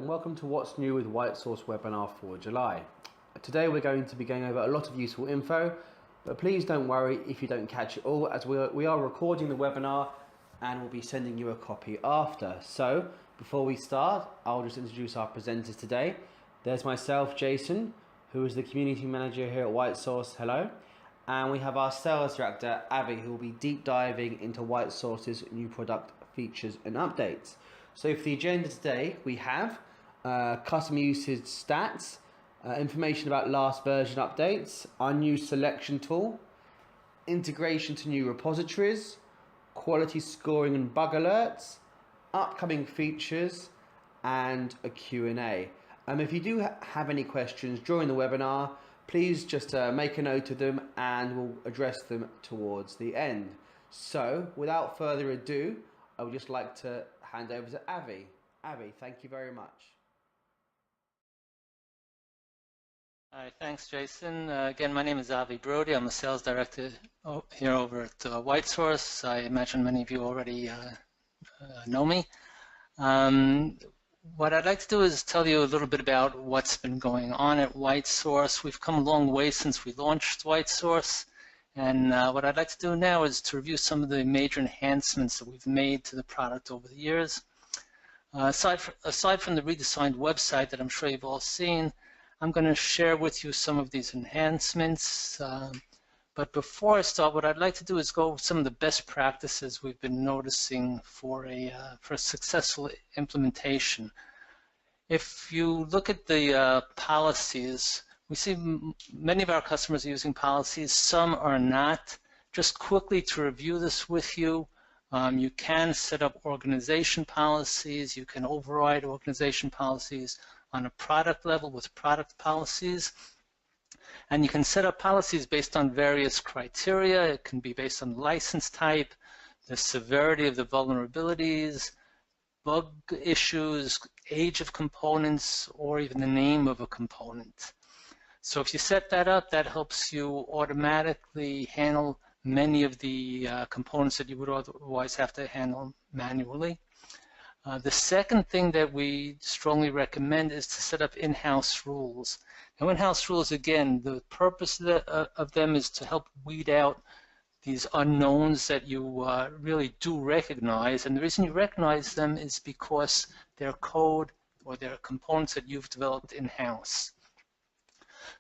and welcome to What's New with WhiteSource webinar for July. Today we're going to be going over a lot of useful info, but please don't worry if you don't catch it all, as we are recording the webinar and we'll be sending you a copy after. So before we start, I'll just introduce our presenters today. There's myself, Jason, who is the community manager here at WhiteSource. Hello. And we have our sales director, Avi, who will be deep diving into WhiteSource's new product features and updates. So for the agenda today, we have customer usage stats, information about last version updates, our new selection tool, integration to new repositories, quality scoring and bug alerts, upcoming features, and a Q&A. If you do have any questions during the webinar, please just make a note of them and we'll address them towards the end. So without further ado, I would just like to hand over to Avi. Avi, thank you very much. Hi, thanks, Jason. Again, my name is Avi Brody. I'm a sales director here over at WhiteSource. I imagine many of you already know me. What I'd like to do is tell you a little bit about what's been going on at WhiteSource. We've come a long way since we launched WhiteSource. And what I'd like to do now is to review some of the major enhancements that we've made to the product over the years. Aside from the redesigned website that I'm sure you've all seen, I'm going to share with you some of these enhancements. But before I start, what I'd like to do is go over some of the best practices we've been noticing for a successful implementation. If you look at the policies, we see many of our customers are using policies, some are not. Just quickly to review this with you, you can set up organization policies, you can override organization policies on a product level with product policies, and you can set up policies based on various criteria. It can be based on license type, the severity of the vulnerabilities, bug issues, age of components, or even the name of a component. So if you set that up, that helps you automatically handle many of the components that you would otherwise have to handle manually. The second thing that we strongly recommend is to set up in-house rules. Now, in-house rules, again, the purpose of them is to help weed out these unknowns that you really do recognize. And the reason you recognize them is because they're code or they're components that you've developed in-house.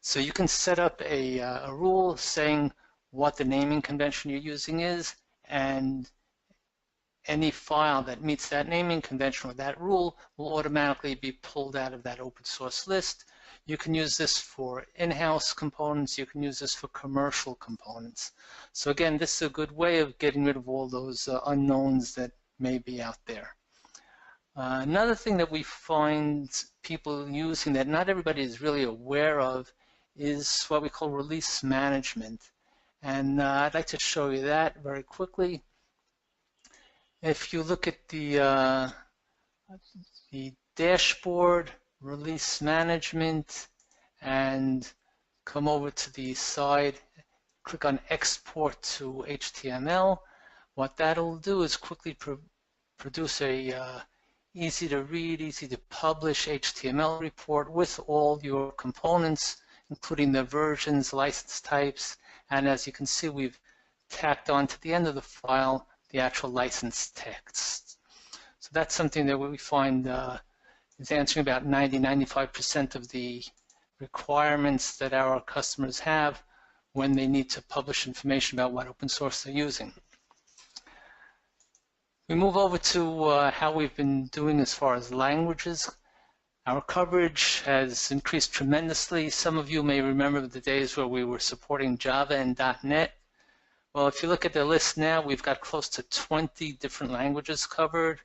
So you can set up a rule saying what the naming convention you're using is, and any file that meets that naming convention or that rule will automatically be pulled out of that open source list. You can use this for in-house components, you can use this for commercial components. So again, this is a good way of getting rid of all those unknowns that may be out there. Another thing that we find people using that not everybody is really aware of is what we call release management. And I'd like to show you that very quickly. If you look at the dashboard, release management, and come over to the side, click on export to HTML, what that'll do is quickly produce a easy to read, easy to publish HTML report with all your components, including the versions, license types, and as you can see, we've tacked on to the end of the file the actual license text. So that's something that we find is answering about 90–95% of the requirements that our customers have when they need to publish information about what open source they're using. We move over to how we've been doing as far as languages. Our coverage has increased tremendously. Some of you may remember the days where we were supporting Java and .NET. Well, if you look at the list now, we've got close to 20 different languages covered,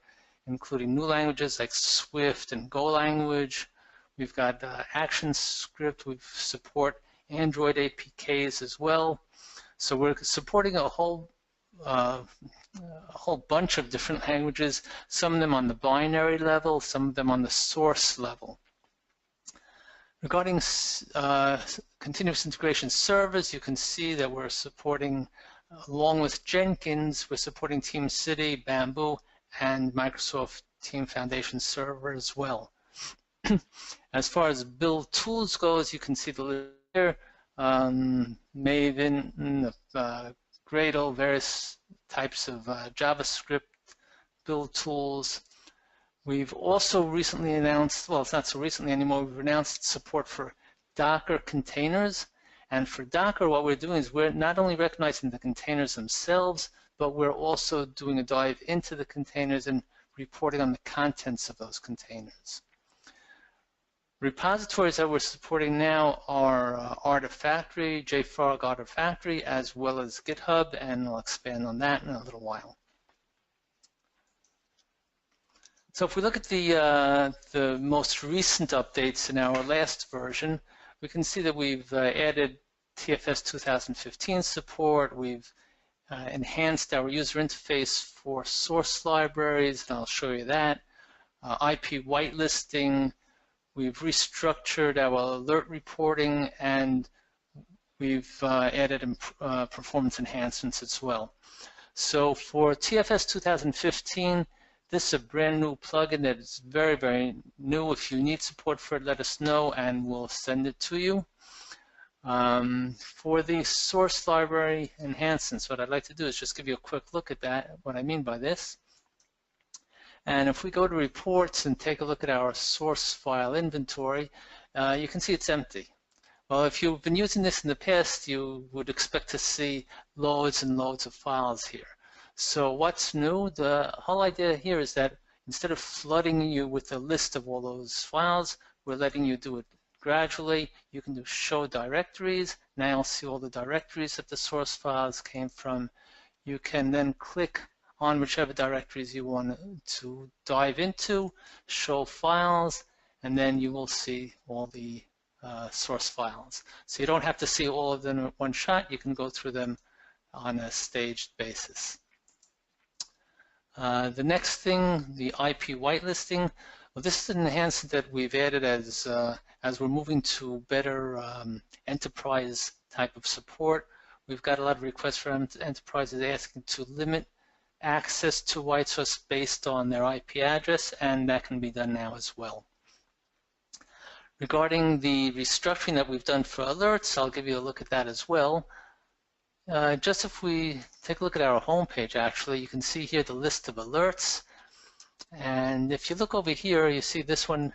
including new languages like Swift and Go language. We've got ActionScript. We support Android APKs as well. So we're supporting a whole bunch of different languages, some of them on the binary level, some of them on the source level. Regarding continuous integration servers, you can see that we're supporting, along with Jenkins, we're supporting TeamCity, Bamboo, and Microsoft Team Foundation Server as well. As far as build tools goes, you can see the list here, Maven, Gradle, various types of JavaScript build tools. We've also recently announced, well, it's not so recently anymore, we've announced support for Docker containers. And for Docker, what we're doing is we're not only recognizing the containers themselves, but we're also doing a dive into the containers and reporting on the contents of those containers. Repositories that we're supporting now are Artifactory, JFrog Artifactory, as well as GitHub, and I'll expand on that in a little while. So if we look at the most recent updates in our last version, we can see that we've added TFS 2015 support, we've enhanced our user interface for source libraries, and I'll show you that, IP whitelisting, we've restructured our alert reporting, and we've added performance enhancements as well. So for TFS 2015, this is a brand new plugin that is very, very new. If you need support for it, let us know and we'll send it to you. For the source library enhancements, what I'd like to do is just give you a quick look at that, what I mean by this. And if we go to reports and take a look at our source file inventory, you can see it's empty. Well, if you've been using this in the past, you would expect to see loads and loads of files here. So what's new? The whole idea here is that instead of flooding you with a list of all those files, we're letting you do it gradually. You can do show directories. Now you'll see all the directories that the source files came from. You can then click on whichever directories you want to dive into, show files, and then you will see all the source files. So you don't have to see all of them at one shot. You can go through them on a staged basis. The next thing, the IP whitelisting. Well, this is an enhancement that we've added as we're moving to better enterprise type of support. We've got a lot of requests from enterprises asking to limit access to WhiteSource based on their IP address, and that can be done now as well. Regarding the restructuring that we've done for alerts, I'll give you a look at that as well. Just if we take a look at our home page, actually, you can see here the list of alerts. And if you look over here, you see this one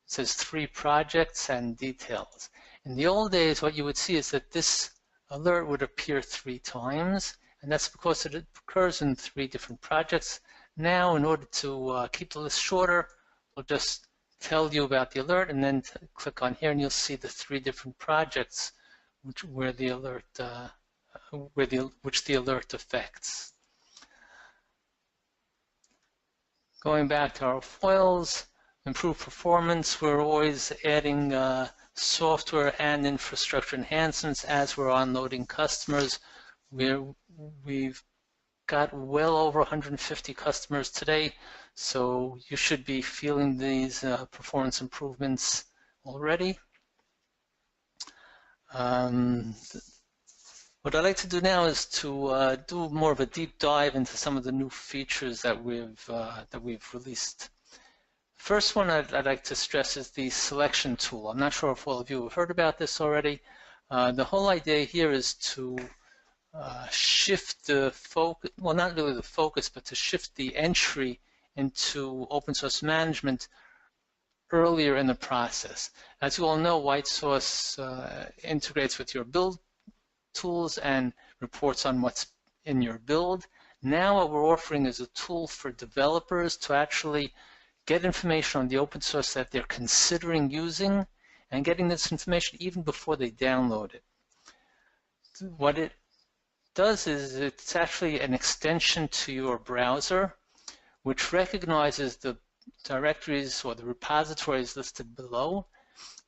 says 3 projects and details. In the old days, what you would see is that this alert would appear 3 times, and that's because it occurs in 3 different projects. Now, in order to keep the list shorter, we'll just tell you about the alert, and then click on here, and you'll see the 3 different projects where the alert which the alert affects. Going back to our foils, improve performance, we're always adding software and infrastructure enhancements as we're onloading customers. We've got well over 150 customers today, so you should be feeling these performance improvements already. What I'd like to do now is to do more of a deep dive into some of the new features that we've released. First one I'd like to stress is the selection tool. I'm not sure if all of you have heard about this already. The whole idea here is to shift the focus, well, not really the focus, but to shift the entry into open source management earlier in the process. As you all know, WhiteSource integrates with your build tools and reports on what's in your build. Now what we're offering is a tool for developers to actually get information on the open source that they're considering using and getting this information even before they download it. What it does is it's actually an extension to your browser which recognizes the directories or the repositories listed below,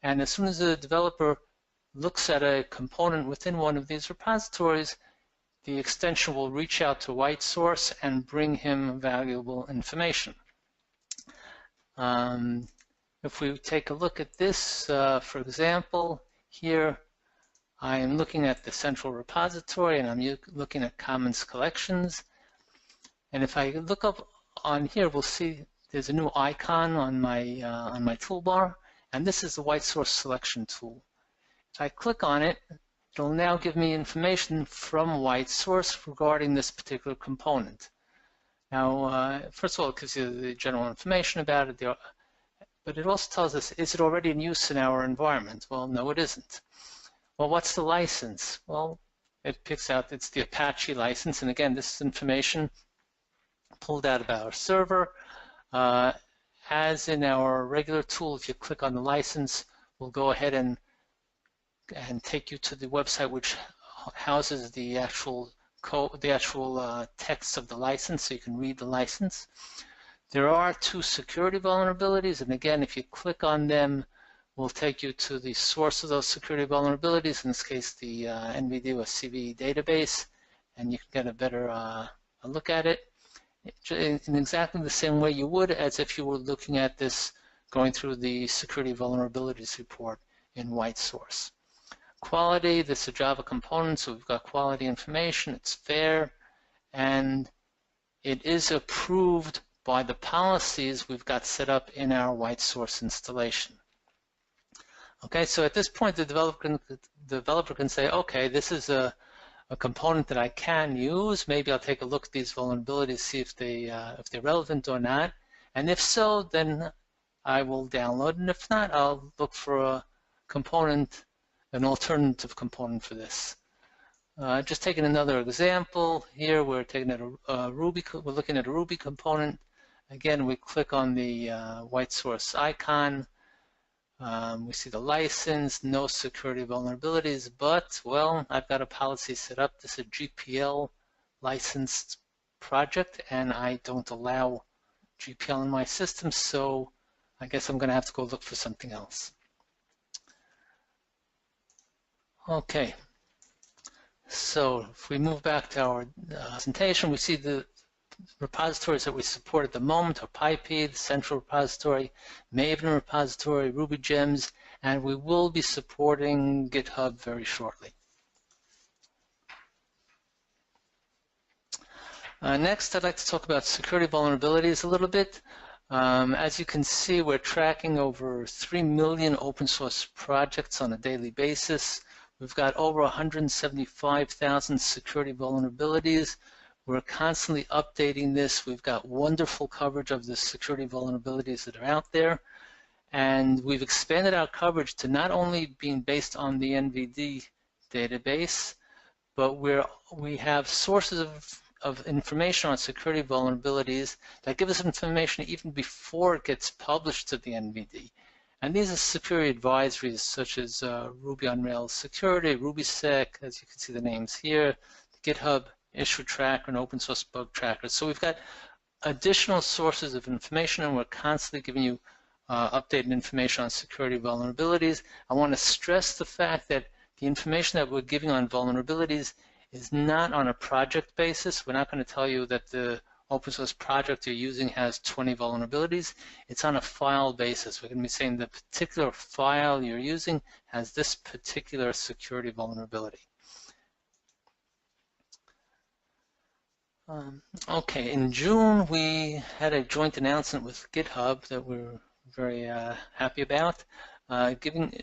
and as soon as the developer looks at a component within one of these repositories, the extension will reach out to WhiteSource and bring him valuable information. If we take a look at this, for example, here I am looking at the central repository and I'm looking at commons collections. And if I look up on here, we'll see there's a new icon on my toolbar, and this is the WhiteSource selection tool. If I click on it, it'll now give me information from WhiteSource regarding this particular component. Now, first of all, it gives you the general information about it, but it also tells us, is it already in use in our environment? Well, no, it isn't. Well, what's the license? Well, it picks out it's the Apache license, and again, this is information pulled out of our server. As in our regular tool, if you click on the license, we'll go ahead and take you to the website which houses the actual code, the actual text of the license, so you can read the license. There are 2 security vulnerabilities, and again, if you click on them, we'll take you to the source of those security vulnerabilities, in this case, the NVD or CVE database, and you can get a better look at it in exactly the same way you would as if you were looking at this going through the security vulnerabilities report in WhiteSource. Quality, this is a Java component, so we've got quality information, it's fair, and it is approved by the policies we've got set up in our WhiteSource installation. Okay, so at this point the developer can say, okay, this is a component that I can use. Maybe I'll take a look at these vulnerabilities, see if they're relevant or not, and if so, then I will download, and if not, I'll look for a component, an alternative component for this. Just taking another example here, we're taking we're looking at a Ruby component. Again, we click on the WhiteSource icon. We see the license, no security vulnerabilities, but, well, I've got a policy set up. This is a GPL licensed project, and I don't allow GPL in my system, so I guess I'm going to have to go look for something else. Okay, so if we move back to our presentation, we see the repositories that we support at the moment are PyP, the central repository, Maven repository, Ruby Gems, and we will be supporting GitHub very shortly. Next, I'd like to talk about security vulnerabilities a little bit. As you can see, we're tracking over 3 million open source projects on a daily basis. We've got over 175,000 security vulnerabilities. We're constantly updating this. We've got wonderful coverage of the security vulnerabilities that are out there. And we've expanded our coverage to not only being based on the NVD database, but we have sources of information on security vulnerabilities that give us information even before it gets published to the NVD. And these are security advisories such as Ruby on Rails Security, RubySec, as you can see the names here, the GitHub Issue Tracker, and Open Source Bug Tracker. So we've got additional sources of information, and we're constantly giving you updated information on security vulnerabilities. I want to stress the fact that the information that we're giving on vulnerabilities is not on a project basis. We're not going to tell you that the open source project you're using has 20 vulnerabilities. It's on a file basis. We're going to be saying the particular file you're using has this particular security vulnerability. Okay, in June we had a joint announcement with GitHub that we're very happy about, telling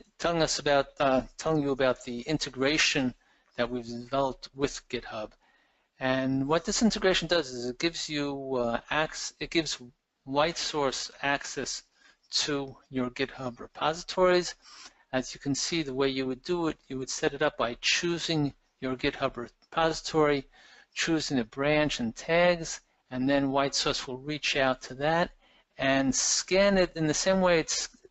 you about the integration that we've developed with GitHub. And what this integration does is it gives you it gives WhiteSource access to your GitHub repositories. As you can see, the way you would do it, you would set it up by choosing your GitHub repository, choosing the branch and tags, and then WhiteSource will reach out to that and scan it in the same way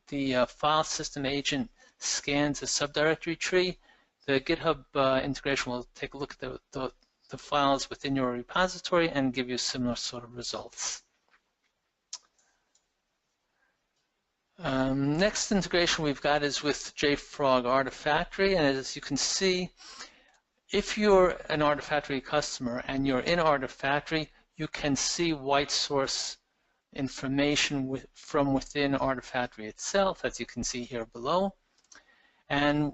the file system agent scans a subdirectory tree. The GitHub integration will take a look at the files within your repository and give you similar sort of results. Next integration we've got is with JFrog Artifactory, and as you can see, if you're an Artifactory customer and you're in Artifactory, you can see WhiteSource information from within Artifactory itself, as you can see here below. And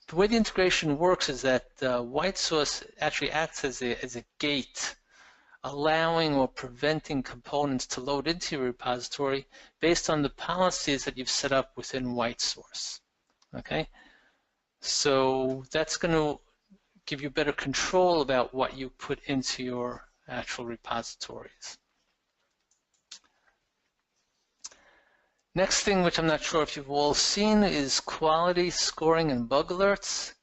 the way the integration works is that WhiteSource actually acts as a gate allowing or preventing components to load into your repository based on the policies that you've set up within WhiteSource. Okay, so that's going to give you better control about what you put into your actual repositories. Next thing, which I'm not sure if you've all seen, is quality scoring and bug alerts.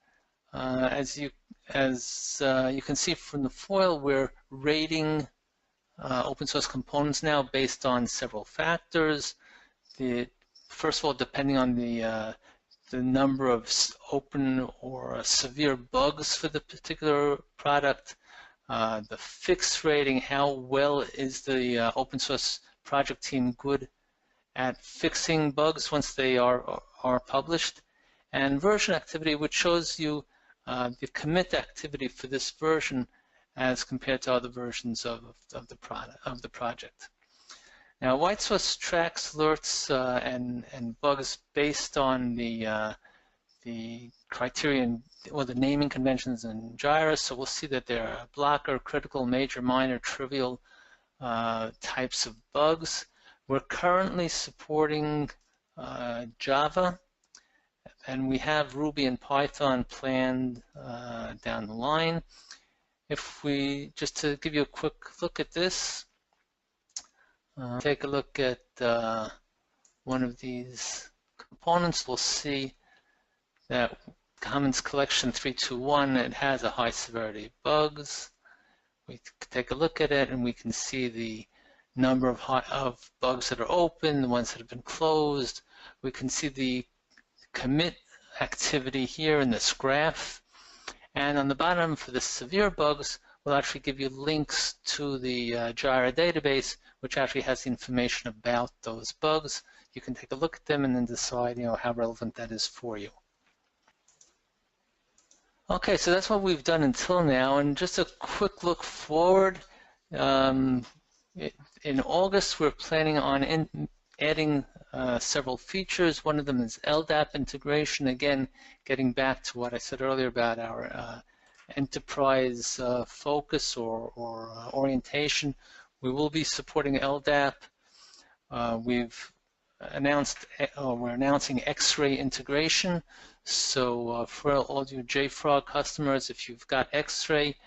As you can see from the foil, we're rating open source components now based on several factors. First of all, depending on the number of open or severe bugs for the particular product, the fix rating, how well is the open source project team good at fixing bugs once they are published, and version activity, which shows you the commit activity for this version as compared to other versions of the project. Now, WhiteSource tracks alerts and bugs based on the criterion or the naming conventions in Jira. So we'll see that there are blocker, critical, major, minor, trivial types of bugs. We're currently supporting Java, and we have Ruby and Python planned down the line. If we, just to give you a quick look at this, take a look at one of these components, we'll see that Commons Collection 321, it has a high severity of bugs. We take a look at it and we can see the number of bugs that are open, the ones that have been closed. We can see the commit activity here in this graph. And on the bottom for the severe bugs, we'll actually give you links to the Jira database, which actually has the information about those bugs. You can take a look at them and then decide, how relevant that is for you. Okay, so that's what we've done until now, and just a quick look forward. In August, we're planning on adding several features. One of them is LDAP integration. Again, getting back to what I said earlier about our enterprise focus or orientation. We will be supporting LDAP. We're announcing X-ray integration. So for all you JFrog customers, if you've got X-ray,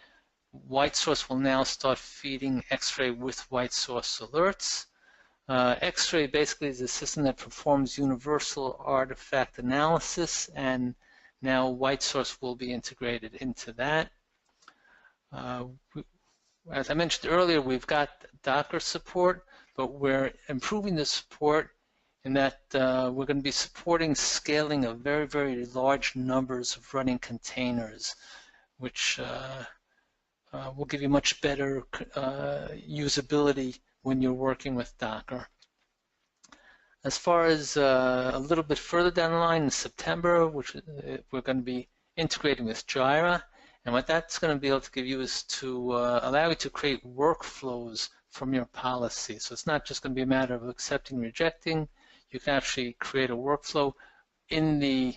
WhiteSource will now start feeding X-ray with WhiteSource alerts. X-ray basically is a system that performs universal artifact analysis, and now WhiteSource will be integrated into that. As I mentioned earlier, we've got Docker support, but we're improving the support in that we're going to be supporting scaling of very, very large numbers of running containers, which will give you much better usability when you're working with Docker. As far as a little bit further down the line in September, which we're going to be integrating with Jira, and what that's going to be able to give you is to allow you to create workflows from your policy. So it's not just going to be a matter of accepting, rejecting. You can actually create a workflow in the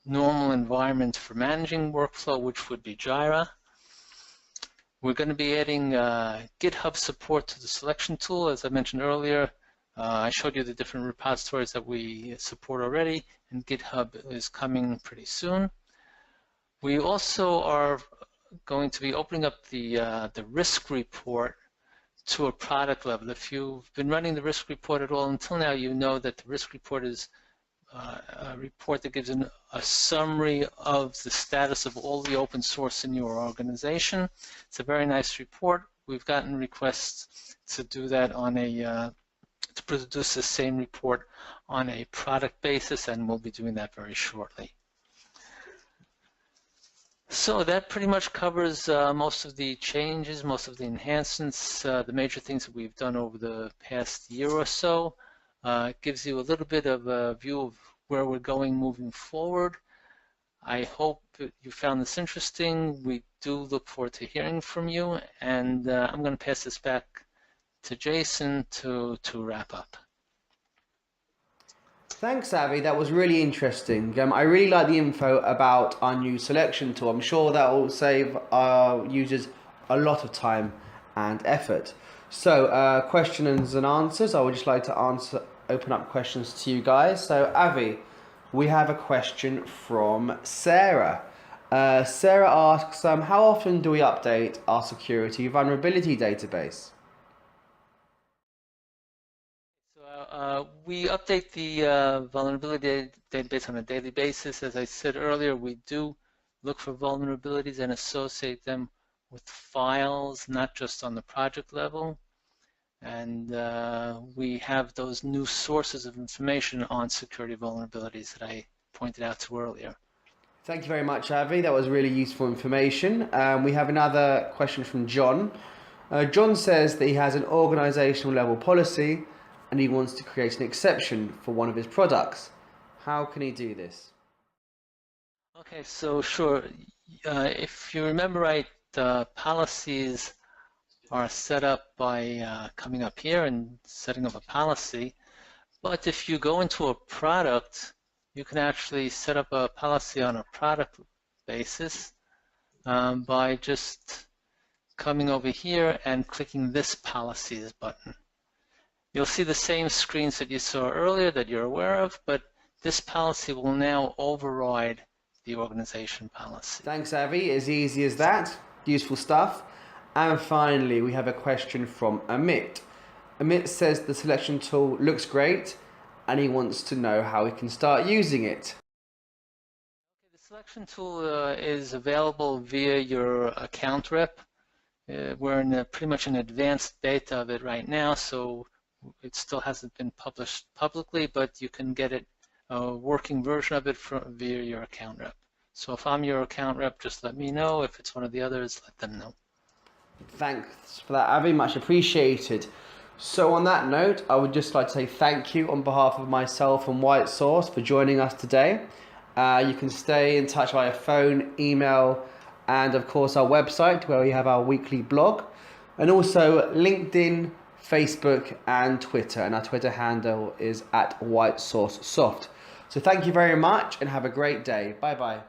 normal environment for managing workflow, which would be Jira. We're going to be adding GitHub support to the selection tool. As I mentioned earlier, I showed you the different repositories that we support already, and GitHub is coming pretty soon. We also are going to be opening up the risk report to a product level. If you've been running the risk report at all until now, you know that the risk report is a report that gives a summary of the status of all the open source in your organization. It's a very nice report. We've gotten requests to do that on to produce the same report on a product basis, and we'll be doing that very shortly. So that pretty much covers most of the changes, most of the enhancements, the major things that we've done over the past year or so. It gives you a little bit of a view of where we're going moving forward. I hope you found this interesting. We do look forward to hearing from you, and I'm going to pass this back to Jason to wrap up. Thanks, Avi. That was really interesting. I really like the info about our new selection tool. I'm sure that will save our users a lot of time and effort. So questions and answers. I would just like to open up questions to you guys. So Avi, we have a question from Sarah. Sarah asks, how often do we update our security vulnerability database? So we update the vulnerability database on a daily basis. As I said earlier, we do look for vulnerabilities and associate them with files, not just on the project level. And we have those new sources of information on security vulnerabilities that I pointed out to earlier. Thank you very much, Avi. That was really useful information. We have another question from John. John says that he has an organizational level policy and he wants to create an exception for one of his products. How can he do this? Okay, so sure. If you remember right, the policies are set up by coming up here and setting up a policy. But if you go into a product, you can actually set up a policy on a product basis by just coming over here and clicking this policies button. You'll see the same screens that you saw earlier that you're aware of, but this policy will now override the organization policy. Thanks, Avi. As easy as that. Useful stuff. And finally, we have a question from Amit. Amit says the selection tool looks great and he wants to know how he can start using it. The selection tool is available via your account rep. We're in pretty much an advanced beta of it right now, so it still hasn't been published publicly, but you can get it, a working version of it via your account rep. So if I'm your account rep, just let me know. If it's one of the others, let them know. Thanks for that, Avi. Much appreciated. So on that note, I would just like to say thank you on behalf of myself and WhiteSource for joining us today. You can stay in touch via phone, email, and of course our website where we have our weekly blog, and also LinkedIn, Facebook, and Twitter. And our Twitter handle is @WhiteSourceSoft. So thank you very much and have a great day. Bye bye.